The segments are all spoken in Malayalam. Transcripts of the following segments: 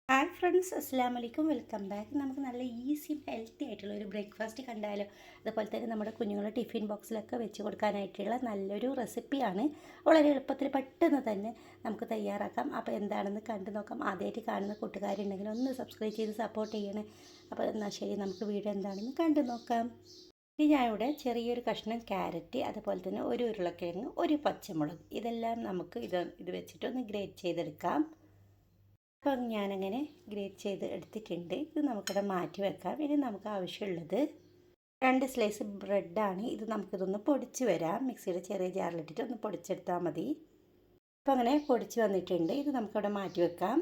ഹായ് ഫ്രണ്ട്സ്, അസ്സാം വലൈക്കും. Welcome back. നമുക്ക് നല്ല ഈസിയും ഹെൽത്തി ആയിട്ടുള്ള ഒരു ബ്രേക്ക്ഫാസ്റ്റ് കണ്ടാലോ. അതുപോലെ തന്നെ നമ്മുടെ കുഞ്ഞുങ്ങളുടെ ടിഫിൻ ബോക്സിലൊക്കെ വെച്ച് കൊടുക്കാനായിട്ടുള്ള നല്ലൊരു റെസിപ്പിയാണ്. വളരെ എളുപ്പത്തിൽ പെട്ടെന്ന് തന്നെ നമുക്ക് തയ്യാറാക്കാം. അപ്പോൾ എന്താണെന്ന് കണ്ടു നോക്കാം. ആദ്യമായിട്ട് കാണുന്ന കൂട്ടുകാരുണ്ടെങ്കിൽ ഒന്ന് സബ്സ്ക്രൈബ് ചെയ്ത് സപ്പോർട്ട് ചെയ്യണേ. അപ്പോൾ എന്നാൽ ശരി, നമുക്ക് വീഡിയോ എന്താണെന്ന് കണ്ടു നോക്കാം. ഇനി ഞാൻ ഇവിടെ ചെറിയൊരു കഷ്ണം ക്യാരറ്റ്, അതുപോലെ തന്നെ ഒരു ഉരുളക്കിഴങ്ങ്, ഒരു പച്ചമുളക്, ഇതെല്ലാം നമുക്ക് ഇത് വെച്ചിട്ടൊന്ന് ഗ്രേറ്റ് ചെയ്തെടുക്കാം. അപ്പം ഞാനങ്ങനെ ഗ്രേറ്റ് ചെയ്ത് എടുത്തിട്ടുണ്ട്. ഇത് നമുക്കിവിടെ മാറ്റി വെക്കാം. ഇനി നമുക്ക് ആവശ്യമുള്ളത് 2 സ്ലൈസ് ബ്രെഡാണ്. ഇത് നമുക്കിതൊന്ന് പൊടിച്ച് വരാം. മിക്സിയുടെ ചെറിയ ജാറിലിട്ടിട്ട് ഒന്ന് പൊടിച്ചെടുത്താൽ മതി. അപ്പോൾ അങ്ങനെ പൊടിച്ച് വന്നിട്ടുണ്ട്. ഇത് നമുക്കിവിടെ മാറ്റി വെക്കാം.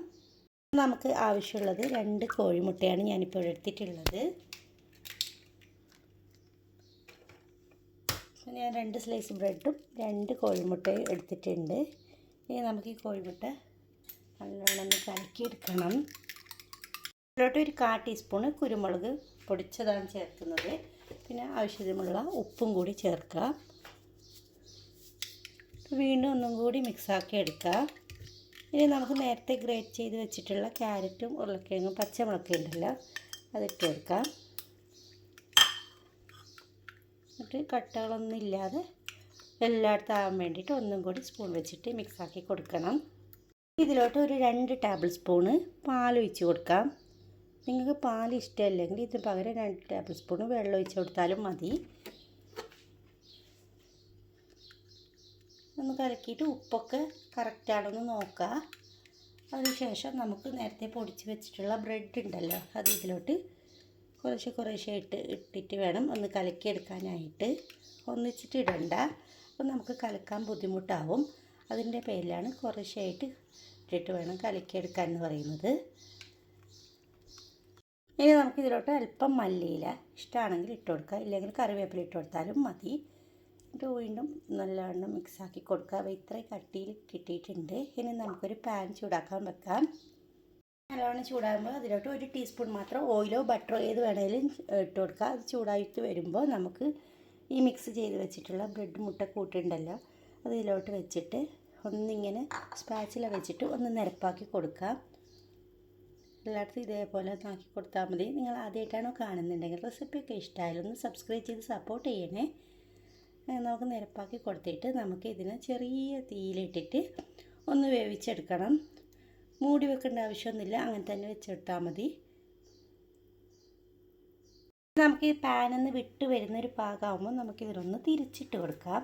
നമുക്ക് ആവശ്യമുള്ളത് 2 കോഴിമുട്ടയാണ് ഞാനിപ്പോൾ എടുത്തിട്ടുള്ളത്. ഞാൻ 2 സ്ലൈസ് ബ്രെഡും 2 കോഴിമുട്ടയും എടുത്തിട്ടുണ്ട്. ഇനി നമുക്ക് ഈ കോഴിമുട്ട നല്ലോണം ഒന്ന് കലക്കിയെടുക്കണം. ഇതിലോട്ട് ഒരു 1/4 ടീസ്പൂണ് കുരുമുളക് പൊടിച്ചതാണ് ചേർക്കുന്നത്. പിന്നെ ആവശ്യത്തിനുള്ള ഉപ്പും കൂടി ചേർക്കുക. വീണ്ടും ഒന്നും കൂടി മിക്സാക്കി എടുക്കുക. ഇനി നമുക്ക് നേരത്തെ ഗ്രേറ്റ് ചെയ്ത് വെച്ചിട്ടുള്ള ക്യാരറ്റും ഉരുളക്കിഴങ്ങും പച്ചമുളകും ഉണ്ടല്ലോ, അതിട്ട് കൊടുക്കാം. എന്നിട്ട് കട്ടകളൊന്നും ഇല്ലാതെ എല്ലായിടത്തും ആവാൻ വേണ്ടിയിട്ട് ഒന്നും കൂടി സ്പൂൺ വെച്ചിട്ട് മിക്സാക്കി കൊടുക്കണം. ഇതിലോട്ട് ഒരു 2 ടേബിൾ സ്പൂണ് പാൽ ഒഴിച്ച് കൊടുക്കാം. നിങ്ങൾക്ക് പാൽ ഇഷ്ടമല്ലെങ്കിൽ ഇതിന് പകരം 2 ടേബിൾ സ്പൂണ് വെള്ളം ഒഴിച്ച് കൊടുത്താലും മതി. ഒന്ന് കലക്കിയിട്ട് ഉപ്പൊക്കെ കറക്റ്റാണെന്ന് നോക്കുക. അതിനുശേഷം നമുക്ക് നേരത്തെ പൊടിച്ച് വെച്ചിട്ടുള്ള ബ്രെഡ് ഉണ്ടല്ലോ, അത് ഇതിലോട്ട് കുറേശ്ശെ ഇട്ടിട്ട് വേണം ഒന്ന് കലക്കിയെടുക്കാനായിട്ട്. ഒന്നിച്ചിട്ട് ഇടണ്ട, അപ്പോൾ നമുക്ക് കലക്കാൻ ബുദ്ധിമുട്ടാവും. അതിൻ്റെ പേരിലാണ് കുറേശ്ശായിട്ട് ഇട്ടിട്ട് വേണം കലക്കിയെടുക്കാൻ എന്ന് പറയുന്നത്. ഇനി നമുക്കിതിലോട്ട് അല്പം മല്ലിയില ഇഷ്ടമാണെങ്കിൽ ഇട്ട് കൊടുക്കുക, ഇല്ലെങ്കിൽ കറിവേപ്പില ഇട്ട് കൊടുത്താലും മതി. എന്നിട്ട് വീണ്ടും നല്ലവണ്ണം മിക്സാക്കി കൊടുക്കുക. അപ്പോൾ ഇത്രയും കട്ടിയിൽ കിട്ടിയിട്ടുണ്ട്. ഇനി നമുക്കൊരു പാൻ ചൂടാക്കാൻ വെക്കാം. നല്ലവണ്ണം ചൂടാകുമ്പോൾ അതിലോട്ട് 1 ടീസ്പൂൺ മാത്രം ഓയിലോ ബട്ടറോ ഏത് വേണമെങ്കിലും ഇട്ട് കൊടുക്കുക. അത് ചൂടായിട്ട് വരുമ്പോൾ നമുക്ക് ഈ മിക്സ് ചെയ്ത് വെച്ചിട്ടുള്ള ബ്രെഡ് മുട്ട കൂട്ടുണ്ടല്ലോ, അത് ഇതിലോട്ട് വെച്ചിട്ട് ഒന്നിങ്ങനെ സ്പാച്ചില വെച്ചിട്ട് ഒന്ന് നിരപ്പാക്കി കൊടുക്കാം. എല്ലായിടത്തും ഇതേപോലെ ഒന്ന് ആക്കി കൊടുത്താൽ മതി. നിങ്ങൾ ആദ്യമായിട്ടാണോ കാണുന്നുണ്ടെങ്കിൽ റെസിപ്പിയൊക്കെ ഇഷ്ടമായാലൊന്ന് സബ്സ്ക്രൈബ് ചെയ്ത് സപ്പോർട്ട് ചെയ്യണേ. നമുക്ക് നിരപ്പാക്കി കൊടുത്തിട്ട് നമുക്ക് ഇതിനെ ചെറിയ തീയിലിട്ടിട്ട് ഒന്ന് വേവിച്ചെടുക്കണം. മൂടി വെക്കേണ്ട ആവശ്യമൊന്നുമില്ല, അങ്ങനെ തന്നെ വെച്ചെടുത്താൽ മതി. നമുക്ക് ഈ പാനിൽ വിട്ട് വരുന്നൊരു പാകമാകുമ്പോൾ നമുക്കിതിനൊന്ന് തിരിച്ചിട്ട് കൊടുക്കാം.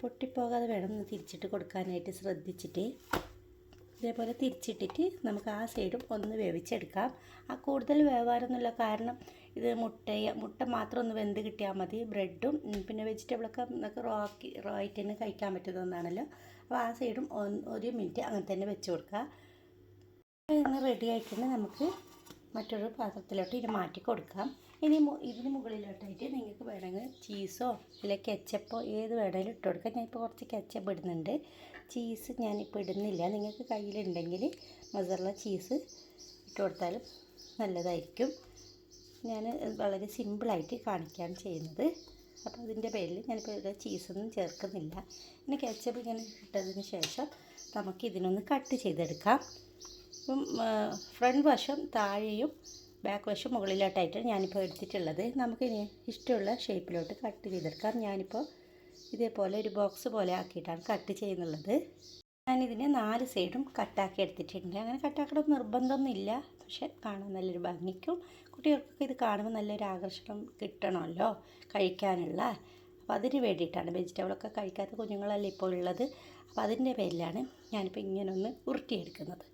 പൊട്ടിപ്പോകാതെ വേണം ഒന്ന് തിരിച്ചിട്ട് കൊടുക്കാനായിട്ട് ശ്രദ്ധിച്ചിട്ട്. ഇതേപോലെ തിരിച്ചിട്ടിട്ട് നമുക്ക് ആ സൈഡും ഒന്ന് വേവിച്ചെടുക്കാം. ആ കൂടുതൽ വേവാനൊന്നുമില്ല, കാരണം ഇത് മുട്ട മാത്രം ഒന്ന് വെന്ത് കിട്ടിയാൽ മതി. ബ്രെഡും പിന്നെ വെജിറ്റബിളൊക്കെ നമുക്ക് റോ ആയിട്ട് തന്നെ കഴിക്കാൻ പറ്റുന്ന ഒന്നാണല്ലോ. അപ്പോൾ ആ സൈഡും 1 മിനിറ്റ് അങ്ങനെ തന്നെ വെച്ച് കൊടുക്കുക. ഇങ്ങനെ റെഡി ആയിട്ടുണ്ട്. നമുക്ക് മറ്റൊരു പാത്രത്തിലോട്ട് ഇത് മാറ്റി കൊടുക്കാം. ഇനി ഇതിന് മുകളിലോട്ടായിട്ട് നിങ്ങൾക്ക് വേണമെങ്കിൽ ചീസോ അല്ലെങ്കിൽ കെച്ചപ്പോ ഏത് വേണമെങ്കിലും ഇട്ട് കൊടുക്കാം. ഞാനിപ്പോൾ കുറച്ച് കെച്ചപ്പ് ഇടുന്നുണ്ട്, ചീസ് ഞാനിപ്പോൾ ഇടുന്നില്ല. നിങ്ങൾക്ക് കയ്യിലുണ്ടെങ്കിൽ മൊസറല്ല ചീസ് ഇട്ട് കൊടുത്താലും നല്ലതായിരിക്കും. ഞാൻ വളരെ സിമ്പിളായിട്ട് കാണിക്കുകയാണ് ചെയ്യുന്നത്. അപ്പോൾ അതിൻ്റെ പേരിൽ ഞാനിപ്പോൾ ഇവിടെ ചീസൊന്നും ചേർക്കുന്നില്ല. ഇനി കെച്ചപ്പ് ഇങ്ങനെ ഇട്ടതിന് ശേഷം നമുക്ക് ഇതിനൊന്ന് കട്ട് ചെയ്തെടുക്കാം. ഇപ്പം ഫ്രണ്ട് വശം താഴെയും ബാക്ക് വശം മുകളിലോട്ടായിട്ട് ഞാനിപ്പോൾ എടുത്തിട്ടുള്ളത്. നമുക്കിനി ഇഷ്ടമുള്ള ഷേപ്പിലോട്ട് കട്ട് ചെയ്തെടുക്കാം. ഞാനിപ്പോൾ ഇതേപോലെ ഒരു ബോക്സ് പോലെ ആക്കിയിട്ടാണ് കട്ട് ചെയ്യുന്നുള്ളത്. ഞാനിതിനെ 4 സൈഡും കട്ടാക്കി എടുത്തിട്ടുണ്ട്. അങ്ങനെ കട്ടാക്കണം നിർബന്ധമൊന്നുമില്ല, പക്ഷെ കാണാൻ നല്ലൊരു ഭംഗിക്കും കുട്ടികൾക്കൊക്കെ ഇത് കാണുമ്പോൾ നല്ലൊരു ആകർഷണം കിട്ടണമല്ലോ കഴിക്കാനുള്ള. അപ്പോൾ അതിന് വേണ്ടിയിട്ടാണ്. വെജിറ്റബിളൊക്കെ കഴിക്കാത്ത കുഞ്ഞുങ്ങളല്ലേ ഇപ്പോൾ ഉള്ളത്. അപ്പോൾ അതിൻ്റെ പേരിലാണ് ഞാനിപ്പോൾ ഇങ്ങനെ ഒന്ന് ഉരുട്ടിയെടുക്കുന്നത്.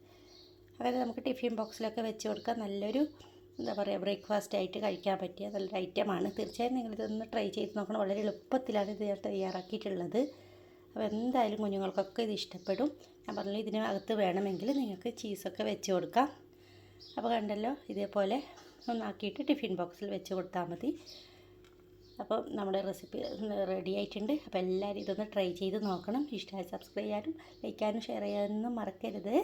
അങ്ങനെ നമുക്ക് ടിഫിൻ ബോക്സിലൊക്കെ വെച്ച് കൊടുക്കാൻ നല്ലൊരു എന്താ പറയുക ബ്രേക്ക്ഫാസ്റ്റ് ആയിട്ട് കഴിക്കാൻ പറ്റിയ നല്ലൊരു ഐറ്റമാണ്. തീർച്ചയായും നിങ്ങളിതൊന്ന് ട്രൈ ചെയ്ത് നോക്കണം. വളരെ എളുപ്പത്തിലാണ് ഇത് തയ്യാറാക്കിയിട്ടുള്ളത്. അപ്പോൾ എന്തായാലും കുഞ്ഞുങ്ങൾക്കൊക്കെ ഇത് ഇഷ്ടപ്പെടും. ഞാൻ പറഞ്ഞു ഇതിനകത്ത് വേണമെങ്കിൽ നിങ്ങൾക്ക് ചീസൊക്കെ വെച്ച് കൊടുക്കാം. അപ്പോൾ കണ്ടല്ലോ, ഇതേപോലെ ഒന്നാക്കിയിട്ട് ടിഫിൻ ബോക്സിൽ വെച്ച് കൊടുത്താൽ മതി. അപ്പോൾ നമ്മുടെ റെസിപ്പി റെഡി ആയിട്ടുണ്ട്. അപ്പോൾ എല്ലാവരും ഇതൊന്ന് ട്രൈ ചെയ്ത് നോക്കണം. ഇഷ്ടമായി സബ്സ്ക്രൈബ് ചെയ്യാനും ലൈക്ക് ചെയ്യാനും ഷെയർ ചെയ്യാനൊന്നും മറക്കരുത്.